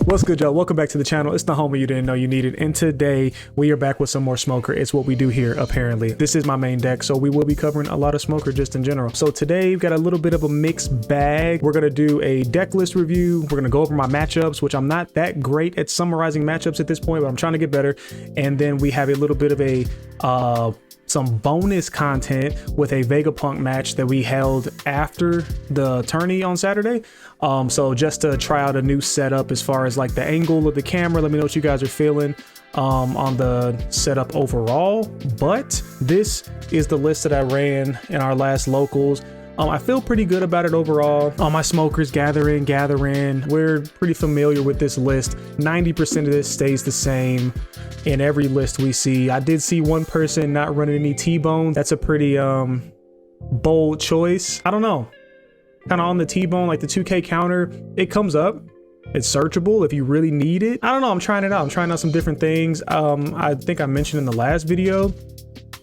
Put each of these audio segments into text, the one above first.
What's good, y'all? Welcome back to the channel. It's the homie you didn't know you needed, and today we are back with some more Smoker. It's what we do here, apparently. This is my main deck, so we will be covering a lot of Smoker just in general. So today we've got a little bit of a mixed bag. We're gonna do a deck list review. We're gonna go over my matchups, which I'm not that great at summarizing matchups at this point, but I'm trying to get better. And then we have a little bit of a some bonus content with a Vegapunk match that we held after the tourney on Saturday. So just to try out a new setup as far as like the angle of the camera, let me know what you guys are feeling on the setup overall. But this is the list that I ran in our last locals. I feel pretty good about it overall. All my smokers gather in. We're pretty familiar with this list. 90% of this stays the same in every list we see. I did see one person not running any T-bone. That's a pretty bold choice. I don't know. Kind of on the T-bone, like the 2K counter, it comes up. It's searchable if you really need it. I don't know. I'm trying it out. I'm trying out some different things. I think I mentioned in the last video,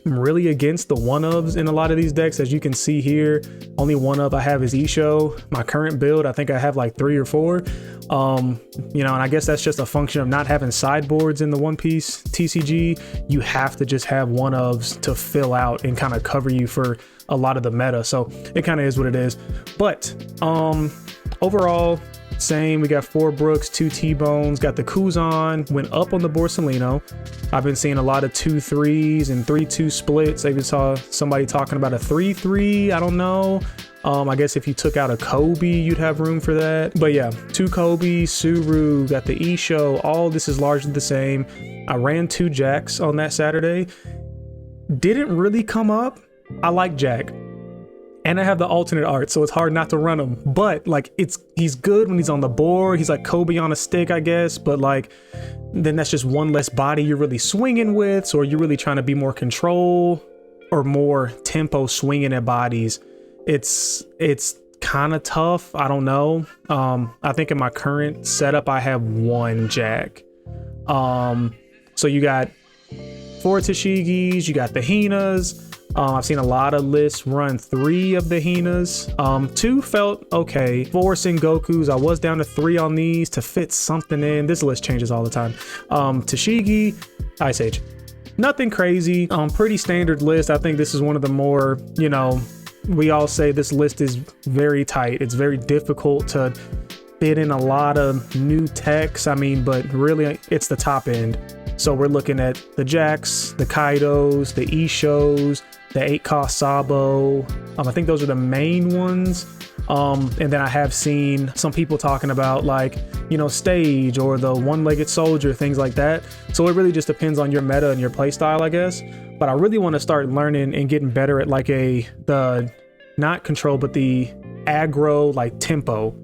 I'm really against the one-ofs in a lot of these decks. As you can see here, only one-of I have is Isho. My current build, I think I have like 3 or 4. You know, and I guess that's just a function of not having sideboards in the One Piece TCG. You have to just have one-ofs to fill out and kind of cover you for a lot of the meta. So it kind of is what it is. But overall, same. We got 4 Brooks, 2 T-bones, got the Kuzan, went up on the Borsalino. I've been seeing a lot of 2-3s and 3-2 splits. I even saw somebody talking about a 3-3. I don't know. I guess if you took out a Kobe, you'd have room for that. But yeah, 2 Kobe, Suru, got the Isho. All this is largely the same. I ran 2 Jacks on that Saturday. Didn't really come up. I like Jack. And I have the alternate art, so it's hard not to run him. But like, he's good when he's on the board. He's like Kobe on a stick, I guess. But like, then that's just one less body you're really swinging with. So are you really trying to be more control or more tempo swinging at bodies? It's kind of tough. I don't know. I think in my current setup, I have 1 Jack. So you got 4 Tashigis, you got the Hinas. I've seen a lot of lists run 3 of the Hinas. 2 felt okay. 4 Sengokus. I was down to 3 on these to fit something in. This list changes all the time. Tashigi, Ice Age. Nothing crazy. Pretty standard list. I think this is one of the more, you know, we all say this list is very tight. It's very difficult to fit in a lot of new techs. I mean, but really it's the top end. So we're looking at the Jacks, the Kaidos, the Ishos, the 8-cost Sabo. I think those are the main ones. And then I have seen some people talking about like, you know, Stage or the one-legged soldier, things like that. So it really just depends on your meta and your play style, I guess. But I really want to start learning and getting better at like the not control, but the aggro like tempo.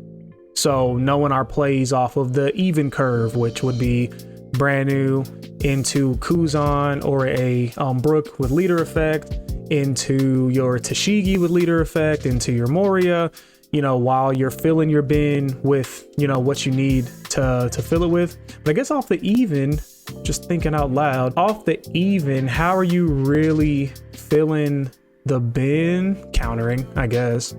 So knowing our plays off of the even curve, which would be brand new into Kuzan or a Brook with leader effect, into your Tashigi with leader effect, into your Moria, you know, while you're filling your bin with, you know, what you need to fill it with. But I guess off the even, just thinking out loud, off the even, how are you really filling the bin? Countering, I guess.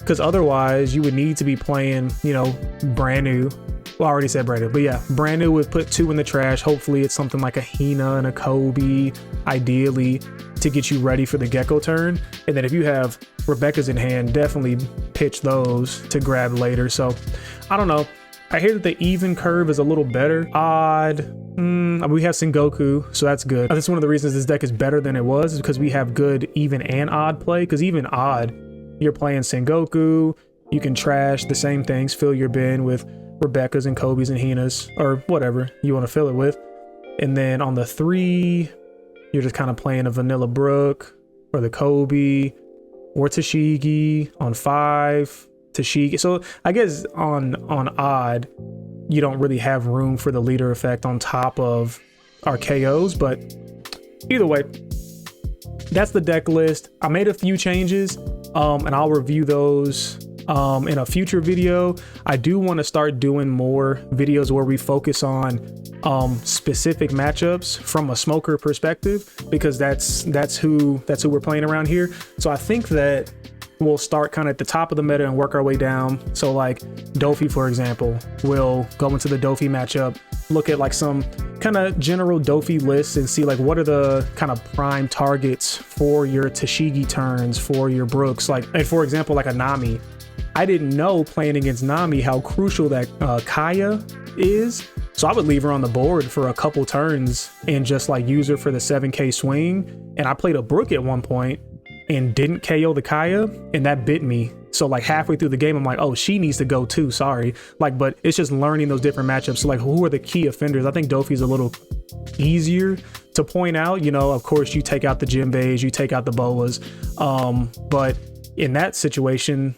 Because otherwise you would need to be playing, you know, brand new. Well, I already said brand new, but yeah, brand new would put 2 in the trash. Hopefully it's something like a Hina and a Kobe, ideally, to get you ready for the Gecko turn. And then if you have Rebecca's in hand, definitely pitch those to grab later. So I don't know. I hear that the even curve is a little better. Odd. We have Sengoku, so that's good. That's one of the reasons this deck is better than it was, is because we have good even and odd play. Because even odd, you're playing Sengoku. You can trash the same things, fill your bin with Rebecca's and Kobe's and Hinas, or whatever you want to fill it with. And then on the 3, you're just kind of playing a vanilla Brook or the Kobe or Tashigi. On 5, Tashigi. So I guess on odd, you don't really have room for the leader effect on top of our KOs, but either way, that's the deck list. I made a few changes, and I'll review those in a future video. I do want to start doing more videos where we focus on specific matchups from a smoker perspective, because that's who we're playing around here. So I think that we'll start kind of at the top of the meta and work our way down. So like Dofi, for example, we'll go into the Dofi matchup, look at like some kind of general Dofi lists and see like what are the kind of prime targets for your Tashigi turns, for your Brooks. Like, and for example, like a Nami. I didn't know playing against Nami how crucial that Kaya is. So I would leave her on the board for a couple turns and just like use her for the 7k swing. And I played a Brook at one point and didn't KO the Kaya, and that bit me. So like halfway through the game, I'm like, oh, she needs to go too, sorry. Like, but it's just learning those different matchups. So like, who are the key offenders? I think Dofi's a little easier to point out. You know, of course, you take out the Jinbeis, you take out the Boas. But in that situation,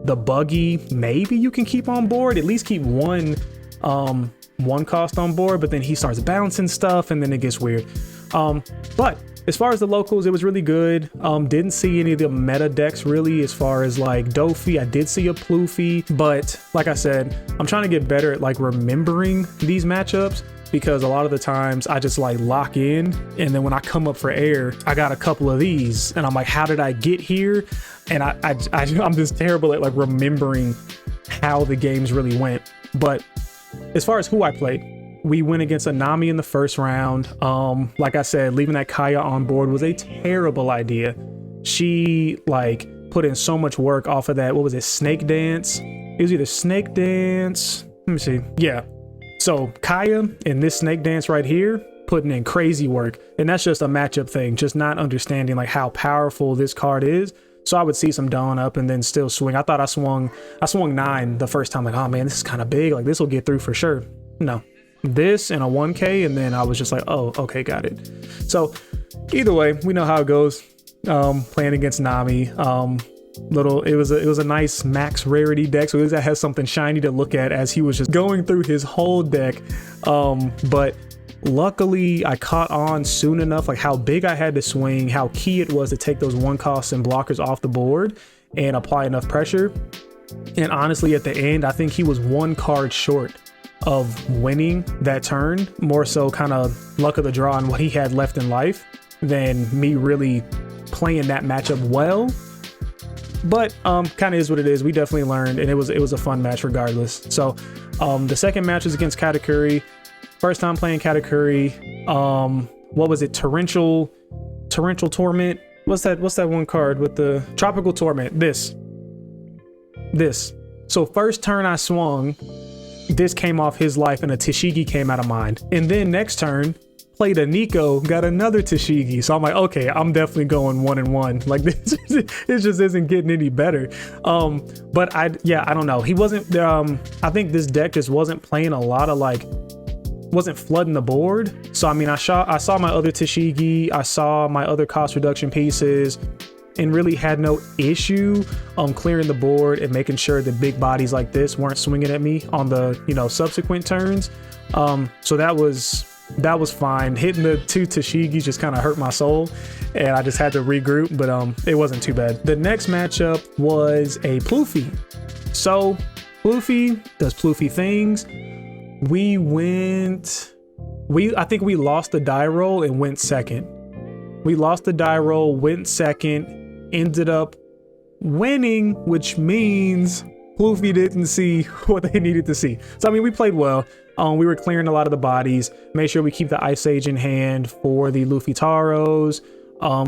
the Buggy, maybe you can keep on board, at least keep one cost on board, but then he starts bouncing stuff and then it gets weird. But as far as the locals, it was really good. Didn't see any of the meta decks really. As far as like Dofi, I did see a Ploofy, but like I said, I'm trying to get better at like remembering these matchups, because a lot of the times I just like lock in, and then when I come up for air, I got a couple of these and I'm like, how did I get here? And I'm just terrible at like remembering how the games really went. But as far as who I played, we went against a Nami in the first round. Like I said, leaving that Kaya on board was a terrible idea. She like put in so much work off of that. What was it? Snake Dance? It was either Snake Dance. Let me see. Yeah. So Kaya in this Snake Dance right here, putting in crazy work. And that's just a matchup thing, just not understanding like how powerful this card is. So I would see some Dawn up and then still swing. I thought I swung 9 the first time. Like, oh man, this is kind of big. Like this will get through for sure. No. This and a 1k, and then I was just like, oh, okay, got it. So either way, we know how it goes. Playing against Nami, it was a nice max rarity deck, so at least that has something shiny to look at as he was just going through his whole deck. But luckily I caught on soon enough, like how big I had to swing, how key it was to take those 1 costs and blockers off the board and apply enough pressure. And honestly, at the end, I think he was 1 card short of winning that turn, more so kind of luck of the draw and what he had left in life than me really playing that matchup well. But kind of is what it is. We definitely learned, and it was a fun match regardless. So the second match was against Katakuri. First time playing Katakuri. What was it? Torrential Torment. What's that one card with the Tropical Torment? This. So first turn I swung, this came off his life and a Tashigi came out of mine. And then next turn, played a Nico, got another Tashigi. So I'm like, okay, I'm definitely going 1-1. Like this, it just isn't getting any better. But I don't know. He wasn't, I think this deck just wasn't playing a lot of like, wasn't flooding the board. So I mean, I saw my other Tashigi, I saw my other cost reduction pieces, and really had no issue clearing the board and making sure that big bodies like this weren't swinging at me on the, you know, subsequent turns. So that was fine. Hitting the 2 Tashigis just kind of hurt my soul, and I just had to regroup, but it wasn't too bad. The next matchup was a Ploofy. So Ploofy does Ploofy things. I think we lost the die roll and went second. We lost the die roll, went second, ended up winning, which means Ploofy didn't see what they needed to see. So I mean, we played well. We were clearing a lot of the bodies, made sure we keep the Ice Age in hand for the Luffy Taros,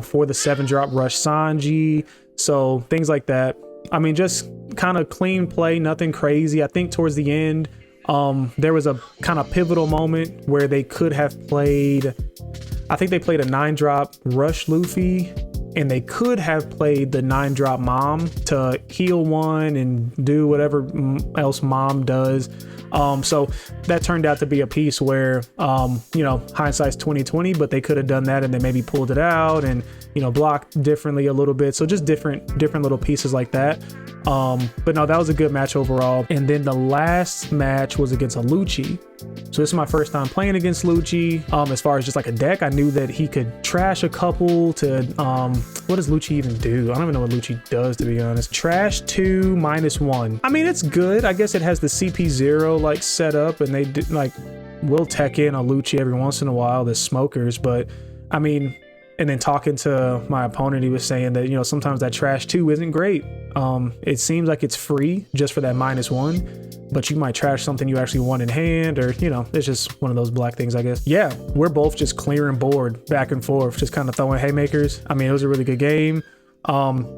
for the 7-drop Rush Sanji, so things like that. I mean, just kind of clean play, nothing crazy. I think towards the end, there was a kind of pivotal moment where they could have played, I think they played a 9-drop Rush Luffy, and they could have played the 9-drop Mom to heal 1 and do whatever else Mom does. So that turned out to be a piece where, you know, hindsight's 2020, but they could have done that and then maybe pulled it out and, you know, blocked differently a little bit. So just different little pieces like that. But no, that was a good match overall. And then the last match was against a Lucci. So this is my first time playing against Lucci. As far as just like a deck, I knew that he could trash a couple to, what does Lucci even do? I don't even know what Lucci does, to be honest. Trash 2 -1. I mean, it's good. I guess it has the CP0 like set up, and they did like, will tech in a Lucci every once in a while, the smokers, but I mean, And then talking to my opponent, he was saying that, you know, sometimes that trash 2 isn't great. It seems like it's free just for that -1, but you might trash something you actually want in hand, or, you know, it's just one of those black things, I guess. Yeah, we're both just clearing board back and forth, just kind of throwing haymakers. I mean, it was a really good game.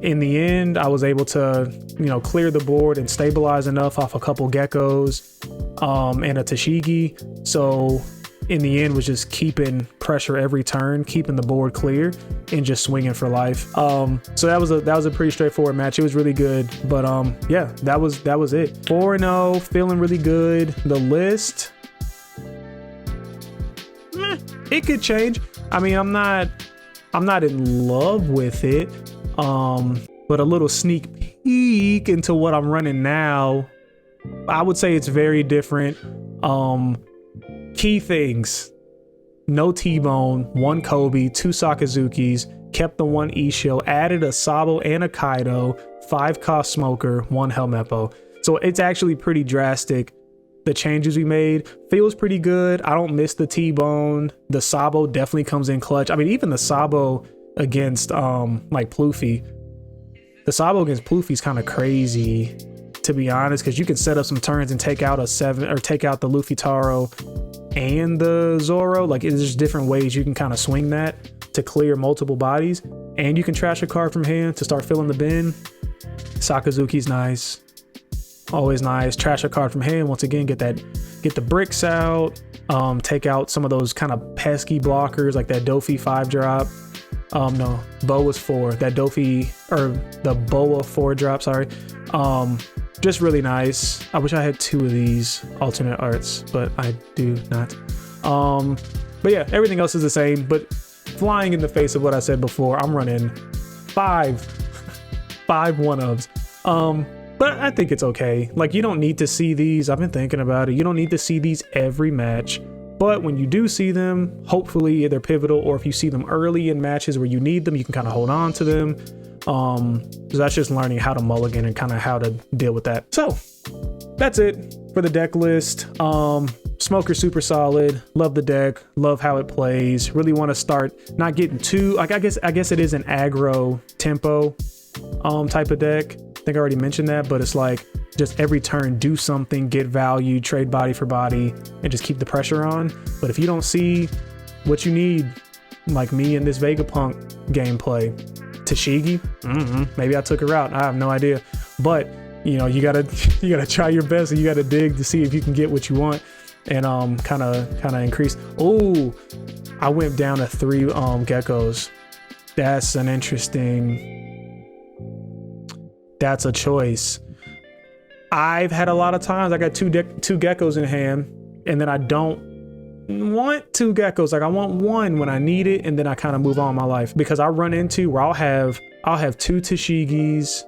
In the end, I was able to, you know, clear the board and stabilize enough off a couple geckos and a Tashigi. So in the end was just keeping pressure every turn, keeping the board clear, and just swinging for life. So that was a pretty straightforward match. It was really good, but yeah, that was it. 4-0, feeling really good. The list, it could change. I mean, I'm not in love with it, but a little sneak peek into what I'm running now, I would say it's very different. Key things: no T-Bone, 1 Kobe, 2 Sakazukis, kept the 1 Isho, added a Sabo and a Kaido, 5 Cost Smoker, 1 Helmeppo. So it's actually pretty drastic. The changes we made feels pretty good. I don't miss the T-Bone. The Sabo definitely comes in clutch. I mean, even the Sabo against like Pluffy. The Sabo against Pluffy is kind of crazy, to be honest, because you can set up some turns and take out a 7 or take out the Luffy Taro and the Zoro. Like, it's just different ways you can kind of swing that to clear multiple bodies, and you can trash a card from hand to start filling the bin. Sakazuki's nice, always nice. Trash a card from hand, once again, get the bricks out, take out some of those kind of pesky blockers like that Dofi 5-drop. No, Boa's 4, that Dofi, or the Boa 4-drop, sorry. Just really nice. I wish I had 2 of these alternate arts, but I do not. But yeah, everything else is the same, but flying in the face of what I said before, I'm running 5 1-ofs. But I think it's okay. Like, you don't need to see these. I've been thinking about it. You don't need to see these every match, but when you do see them, hopefully they're pivotal, or if you see them early in matches where you need them, you can kind of hold on to them. So that's just learning how to mulligan and kind of how to deal with that. So that's it for the deck list. Smoker super solid. Love the deck. Love how it plays. Really want to start not getting too, like, I guess it is an aggro tempo type of deck. I think I already mentioned that, but it's like just every turn do something, get value, trade body for body, and just keep the pressure on. But if you don't see what you need, like me in this Vegapunk gameplay, Tashigi, maybe I took her out, I have no idea, but you know, you gotta try your best, and you gotta dig to see if you can get what you want, and kind of increase. Oh, I went down to 3 geckos. That's an interesting, that's a choice. I've had a lot of times I got two geckos in hand, and then I don't want 2 geckos. Like, I want 1 when I need it, and then I kind of move on my life, because I run into where I'll have 2 Tashigis,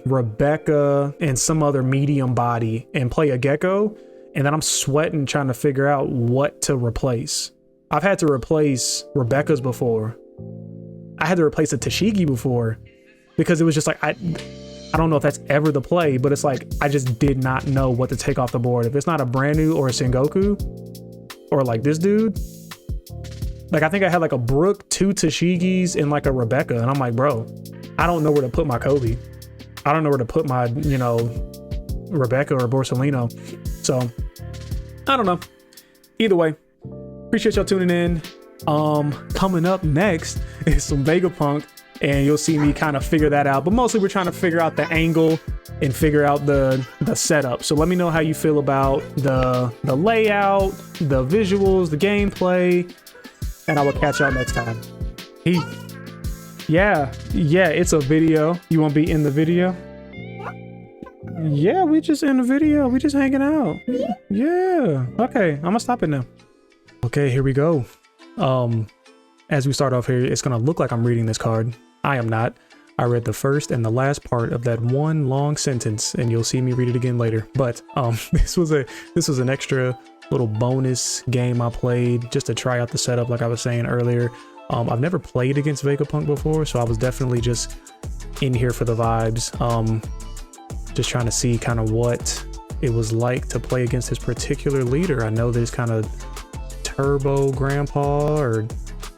Rebecca, and some other medium body, and play a gecko, and then I'm sweating trying to figure out what to replace. I've had to replace Rebecca's before. I had to replace a Tashigi before, because it was just like, I don't know if that's ever the play, but it's like I just did not know what to take off the board. If it's not a brand new or a Sengoku, or like this dude, like I think I had like a Brook, 2 Tashigis, and like a Rebecca, and I'm like, bro, I don't know where to put my Kobe. I don't know where to put my, you know, Rebecca or Borsalino. So I don't know. Either way, appreciate y'all tuning in. Coming up next is some Vegapunk, and you'll see me kind of figure that out, but mostly we're trying to figure out the angle and figure out the setup. So let me know how you feel about the layout, the visuals, the gameplay, and I will catch y'all next time. Yeah, it's a video. You won't be in the video? Yeah, we just in the video. We just hanging out. Yeah. Okay, I'm gonna stop it now. Okay, here we go. As we start off here, it's gonna look like I'm reading this card. I am not. I read the first and the last part of that one long sentence, and you'll see me read it again later. But this was an extra little bonus game I played just to try out the setup, like I was saying earlier. I've never played against Vegapunk before, so I was definitely just in here for the vibes. Just trying to see kind of what it was like to play against this particular leader. I know there's kind of Turbo Grandpa or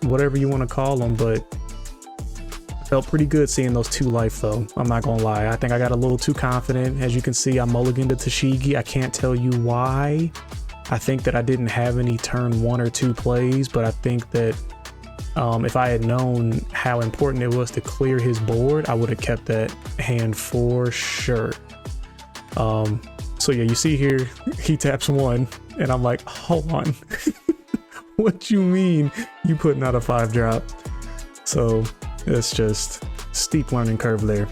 whatever you want to call them, but felt pretty good seeing those 2 life though. I'm not gonna lie. I think I got a little too confident. As you can see, I mulliganed to Tashigi. I can't tell you why. I think that I didn't have any turn 1 or 2 plays, but I think that if I had known how important it was to clear his board, I would have kept that hand for sure. So yeah, you see here, he taps 1 and I'm like, hold on. What you mean you putting out a 5 drop? So it's just steep learning curve there.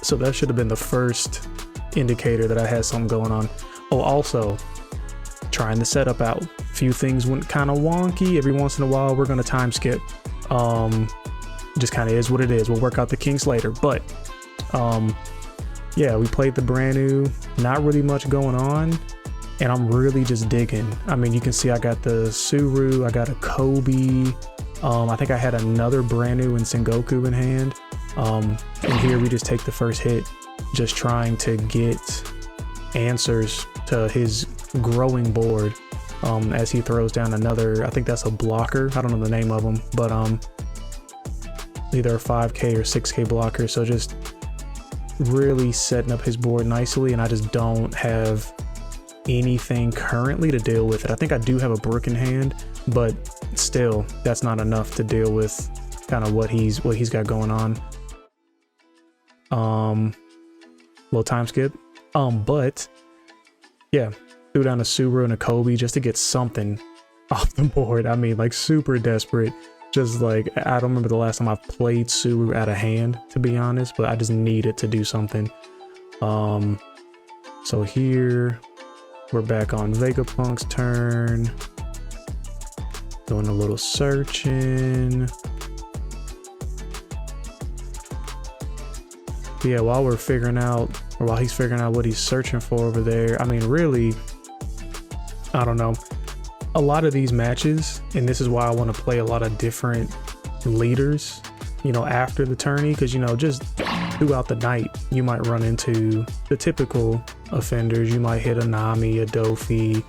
So that should have been the first indicator that I had something going on. Oh, also trying the setup out. A few things went kind of wonky. Every once in a while, we're gonna time skip. Just kind of is what it is. We'll work out the kinks later. But yeah, we played the brand new. Not really much going on, and I'm really just digging. I mean, you can see I got the Suru, I got a Kobe. I think I had another brand new in Sengoku in hand. And here we just take the first hit, just trying to get answers to his growing board as he throws down another, I think that's a blocker. I don't know the name of them, but either a 5K or 6K blocker. So just really setting up his board nicely, and I just don't have anything currently to deal with it. I think I do have a Brook in hand, but still that's not enough to deal with kind of what he's got going on. Little time skip. But yeah, threw down a Subaru and a Kobe just to get something off the board. I mean, like super desperate. Just like, I don't remember the last time I've played Subaru out of hand, to be honest, but I just needed to do something. So here we're back on Vegapunk's turn. Doing a little searching. Yeah, while we're figuring out, or while he's figuring out what he's searching for over there, I mean, really, I don't know. A lot of these matches, and this is why I want to play a lot of different leaders, you know, after the tourney, because, you know, just throughout the night, you might run into the typical offenders. You might hit a Nami, a Dofi,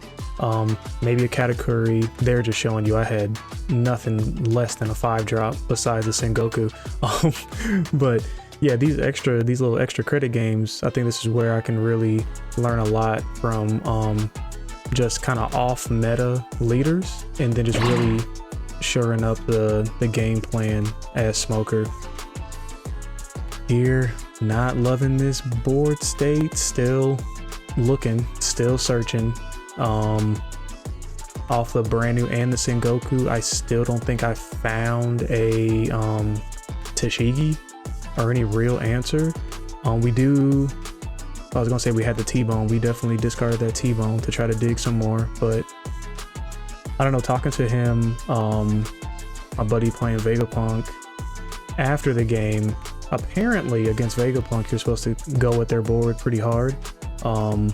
maybe a Katakuri. They're just showing you I had nothing less than a 5 drop besides the Sengoku. But yeah, these little extra credit games, I think this is where I can really learn a lot from just kind of off meta leaders, and then just really shoring up the game plan as Smoker. Here, not loving this board state, still looking, still searching. Off the brand new and the Sengoku, I still don't think I found a Tashigi or any real answer. I was gonna say we had the T-Bone. We definitely discarded that T-Bone to try to dig some more, but I don't know, talking to him, my buddy playing Vegapunk, after the game, apparently against Vegapunk, you're supposed to go with their board pretty hard. I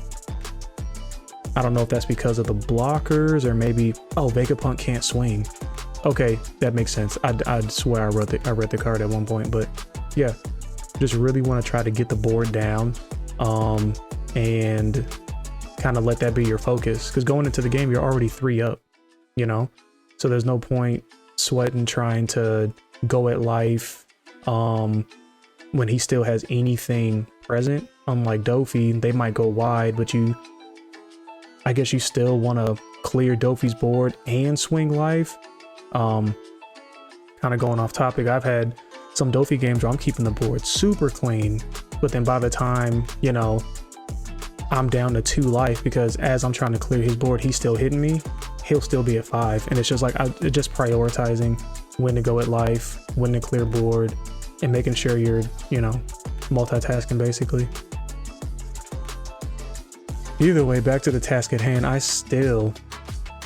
don't know if that's because of the blockers or maybe, oh, Vegapunk can't swing. Okay, that makes sense. I swear I read the card at one point, but yeah, just really want to try to get the board down, and kind of let that be your focus, because going into the game, you're already 3 up, you know? So there's no point sweating trying to go at life when he still has anything present. Unlike Dofi, they might go wide, but I guess you still want to clear Dofi's board and swing life. Kind of going off topic, I've had some Dofi games where I'm keeping the board super clean, but then by the time, you know, I'm down to 2 life, because as I'm trying to clear his board, he's still hitting me, he'll still be at 5. And it's just like, just prioritizing when to go at life, when to clear board, and making sure you're, you know, multitasking basically. Either way, back to the task at hand, I still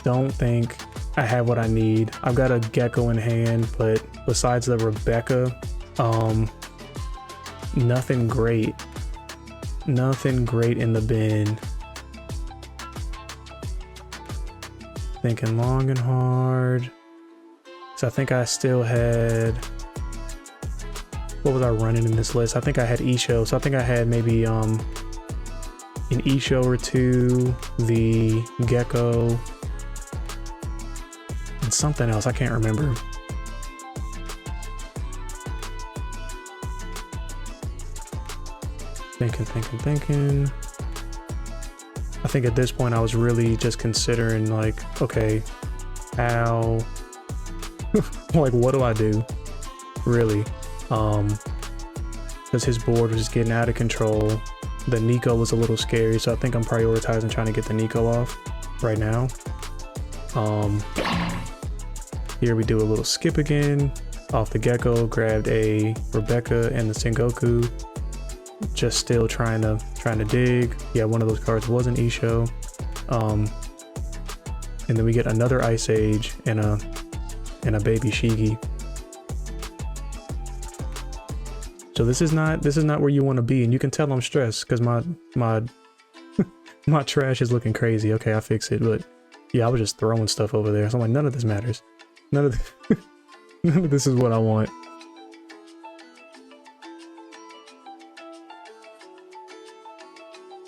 don't think I have what I need. I've got a Gecko in hand, but besides the Rebecca, nothing great. Nothing great in the bin. Thinking long and hard. So I think I still had, what was I running in this list? I think I had Isho, so I think I had maybe an Isho or 2, the Gecko, and something else. I can't remember. Thinking. I think at this point I was really just considering like, okay, how, like, what do I do? Really? Because his board was just getting out of control. The Nico was a little scary, so I think I'm prioritizing trying to get the Nico off right now. Here we do a little skip again. Off the Gecko, grabbed a Rebecca and the Sengoku. Just still trying to dig. Yeah, one of those cards was an Isho. And then we get another Ice Age and a baby Shigi. So this is not where you want to be, and you can tell I'm stressed because my my trash is looking crazy. Okay, I fix it, but yeah, I was just throwing stuff over there. So I'm like, none of this matters. None of this is what I want.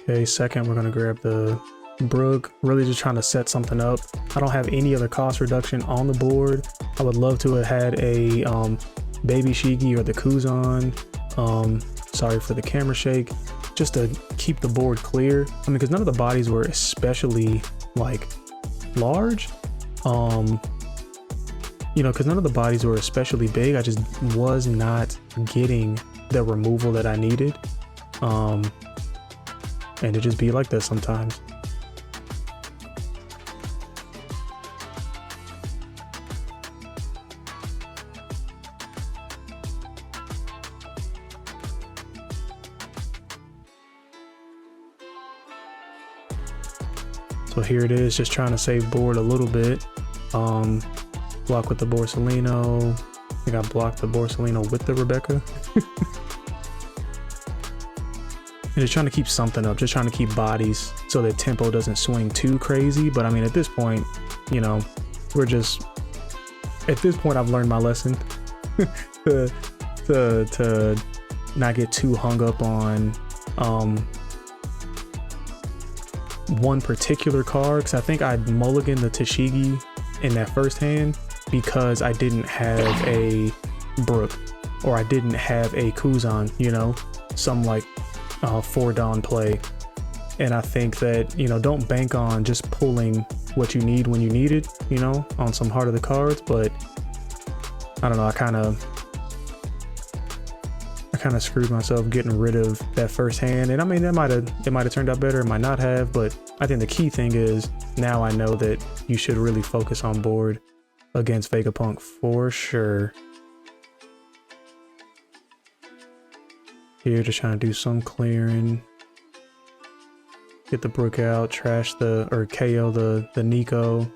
Okay, second we're gonna grab the Brook. Really just trying to set something up. I don't have any other cost reduction on the board. I would love to have had a baby Shigi or the Kuzan. Sorry for the camera shake. Just to keep the board clear. I mean, because none of the bodies were especially like large. You know, because none of the bodies were especially big. I just was not getting the removal that I needed. And it just be like that sometimes. So here it is, just trying to save board a little bit. Block with the Borsalino. I think I blocked the Borsalino with the Rebecca. And just trying to keep something up, just trying to keep bodies so that tempo doesn't swing too crazy. But I mean, at this point, you know, at this point I've learned my lesson. to not get too hung up on one particular card, because I think I mulliganed the Tashigi in that first hand because I didn't have a Brook or I didn't have a Kuzan, you know, some like 4-Dawn play. And I think that, you know, don't bank on just pulling what you need when you need it, you know, on some heart of the cards. But I don't know, I kind of screwed myself getting rid of that first hand. And I mean, it might have turned out better, it might not have, but I think the key thing is now I know that you should really focus on board against Vegapunk for sure. Here, just trying to do some clearing. Get the Brook out, trash or KO the Nico.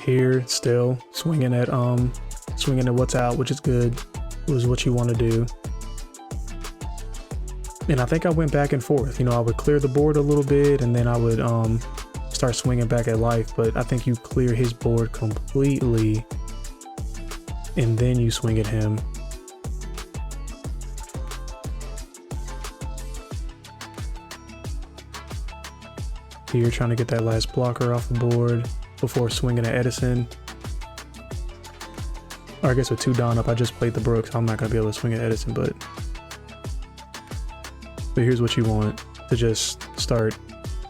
Here, still swinging at what's out, which is good. It was what you want to do. And I think I went back and forth. You know, I would clear the board a little bit, and then I would start swinging back at life. But I think you clear his board completely, and then you swing at him. Here, you're trying to get that last blocker off the board before swinging at Edison. Or I guess with 2 Dawn up, I just played the Brook, so I'm not going to be able to swing at Edison, but here's what you want to just start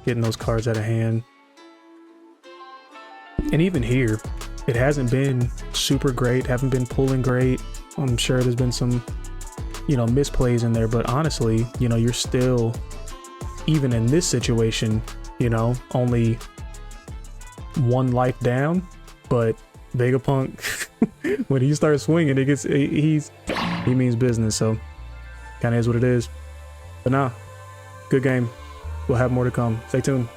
getting those cards out of hand. And even here, it hasn't been super great, haven't been pulling great. I'm sure there's been some, you know, misplays in there, but honestly, you know, you're still, even in this situation, you know, only 1 life down. But Vegapunk, when he starts swinging, he means business. So kind of is what it is. But nah, good game. We'll have more to come. Stay tuned.